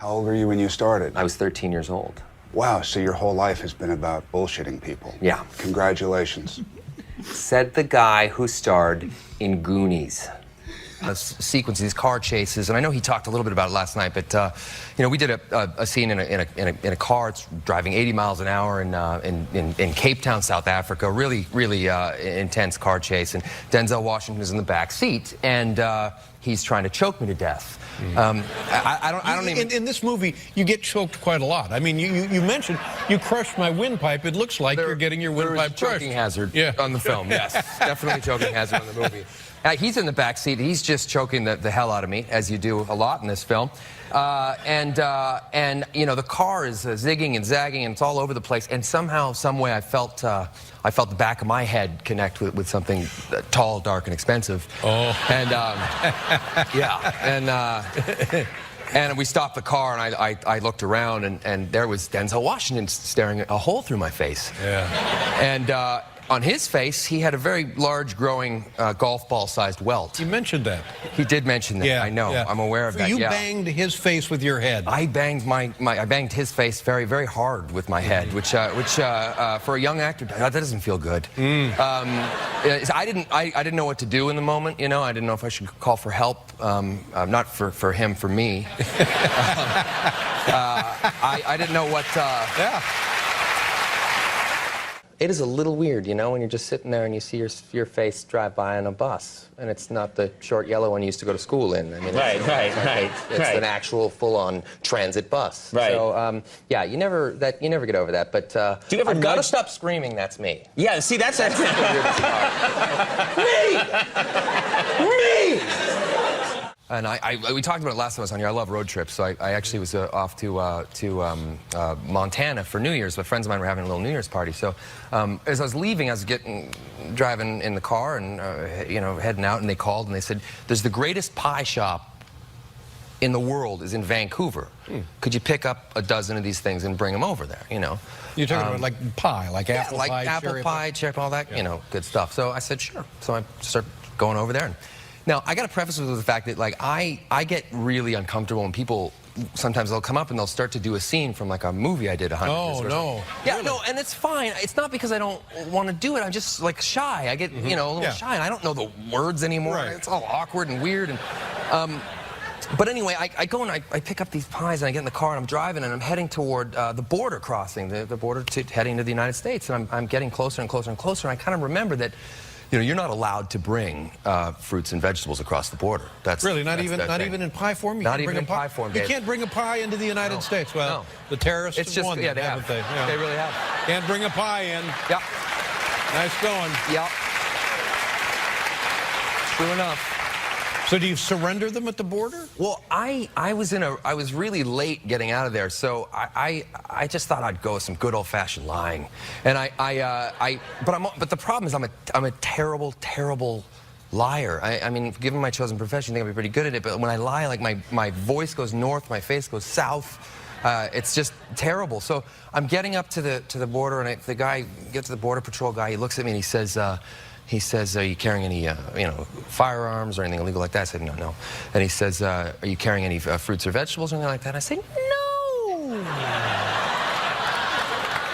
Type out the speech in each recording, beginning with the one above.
How old were you when you started? I was 13 years old. Wow, so your whole life has been about bullshitting people. Yeah. Congratulations. Said the guy who starred in Goonies. Sequence, these car chases, and I know he talked a little bit about it last night, but you know, we did a scene in a car. It's driving 80 miles an hour in Cape Town, South Africa. Really intense car chase, and Denzel Washington is in the back seat, and he's trying to choke me to death. I don't even. In this movie, you get choked quite a lot. I mean, you mentioned you crushed my windpipe. It looks like you're getting your windpipe crushed. Choking hazard Yeah. on the film. Yes, definitely choking hazard on the movie. He's in the back seat. He's just choking the hell out of me, as you do a lot in this film. And you know, the car is zigging and zagging, and it's all over the place. And somehow, some way, I felt the back of my head connect with something tall, dark, and expensive. Oh. And yeah, and we stopped the car, and I looked around, and there was Denzel Washington staring a hole through my face. Yeah. And on his face, he had a very large, growing golf ball-sized welt. You mentioned that. He did mention that. Yeah, I know. yeah. I'm aware of that. You yeah. banged his face with your head. I banged I banged his face very, very hard with my head, which for a young actor, that doesn't feel good. I didn't know what to do in the moment. You know, I didn't know if I should call for help. Not for him, for me. I didn't know what. Yeah. It is a little weird, you know, when you're just sitting there and you see your face drive by on a bus, and it's not the short yellow one you used to go to school in. I mean, it's an actual full-on transit bus. Right. So, yeah, you never get over that. But Do you ever I've got to nudge- stop screaming. That's me. Yeah, see, that's the weirdest part. me! And we talked about it last time I was on here. I love road trips, so I actually was off to Montana for New Year's. My friends of mine were having a little New Year's party. So as I was leaving, I was driving in the car and you know, heading out, and they called and they said, "There's the greatest pie shop in the world is in Vancouver. Could you pick up a dozen of these things and bring them over there?" You know. You're talking about like pie, like apple like pie, apple pie, cherry pie, all that, Yeah. you know, good stuff. So I said, sure. So I start going over there. Now, I got to preface it with the fact that, like, I get really uncomfortable when people, sometimes they'll come up and they'll start to do a scene from, like, a movie I did 100 years ago. Oh, no. Yeah, no, and it's fine. It's not because I don't want to do it. I'm just, like, shy. I get, you know, a little shy, and I don't know the words anymore. Right. It's all awkward and weird. And, but anyway, I go and I pick up these pies, and I get in the car, and I'm driving, and I'm heading toward the border crossing, the border heading to the United States, and I'm getting closer and closer and closer, and I kind of remember that, you know, you're not allowed to bring fruits and vegetables across the border. That's Really, not even thing. in pie form. You Not can't even bring in a pie form, You Dave. can't bring a pie into the United States. Well, No. the terrorists It's just, have won yeah, that, they haven't have. they? Yeah. They really have. Can't bring a pie in. Yep. Nice going. Yep. True enough. So do you surrender them at the border? Well, I was really late getting out of there, so I just thought I'd go with some good old-fashioned lying, and but the problem is I'm a terrible liar. I mean, given my chosen profession, I think I'd be pretty good at it. But when I lie, like my voice goes north, my face goes south. It's just terrible. So I'm getting up to the border, and the guy gets the border patrol guy. He looks at me and he says, "Are you carrying any, you know, firearms or anything illegal like that?" I said, "No." And he says, "Are you carrying any fruits or vegetables or anything like that?" I say, "No."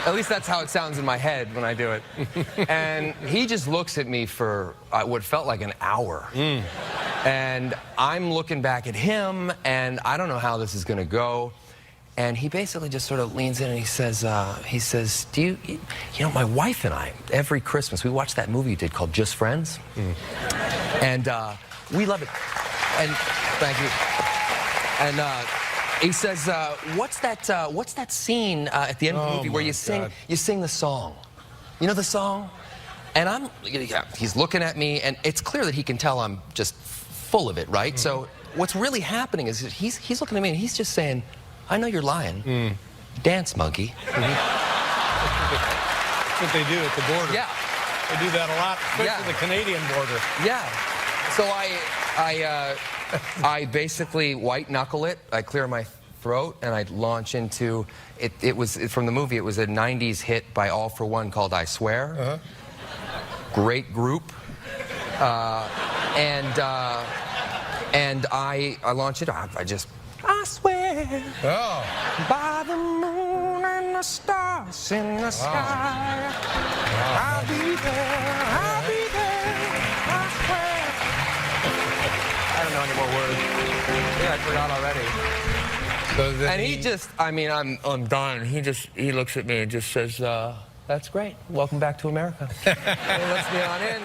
At least that's how it sounds in my head when I do it. And he just looks at me for what felt like an hour. And I'm looking back at him, and I don't know how this is going to go. And he basically just sort of leans in and he says, "Do you know, my wife and I, every Christmas, we watch that movie you did called Just Friends. And we love it." And thank you. And he says, what's that scene at the end of the movie where you sing the song? You know the song? And he's looking at me, and it's clear that he can tell I'm just full of it, right? So what's really happening is that he's looking at me and he's just saying, "I know you're lying. Dance, monkey." That's what they do at the border. Yeah. They do that a lot, especially the Canadian border. Yeah. So I basically white knuckle it. I clear my throat and I launch into it. It was from the movie. It was a '90s hit by All for One called "I Swear." Great group. And I launch it. I swear there. Oh. By the moon and the stars in the sky. I'll be there, I'll be there, I swear. I don't know any more words. Yeah, I forgot already. So then And he just, I mean, I'm done. He looks at me and just says, that's great. Welcome back to America. He lets me on in.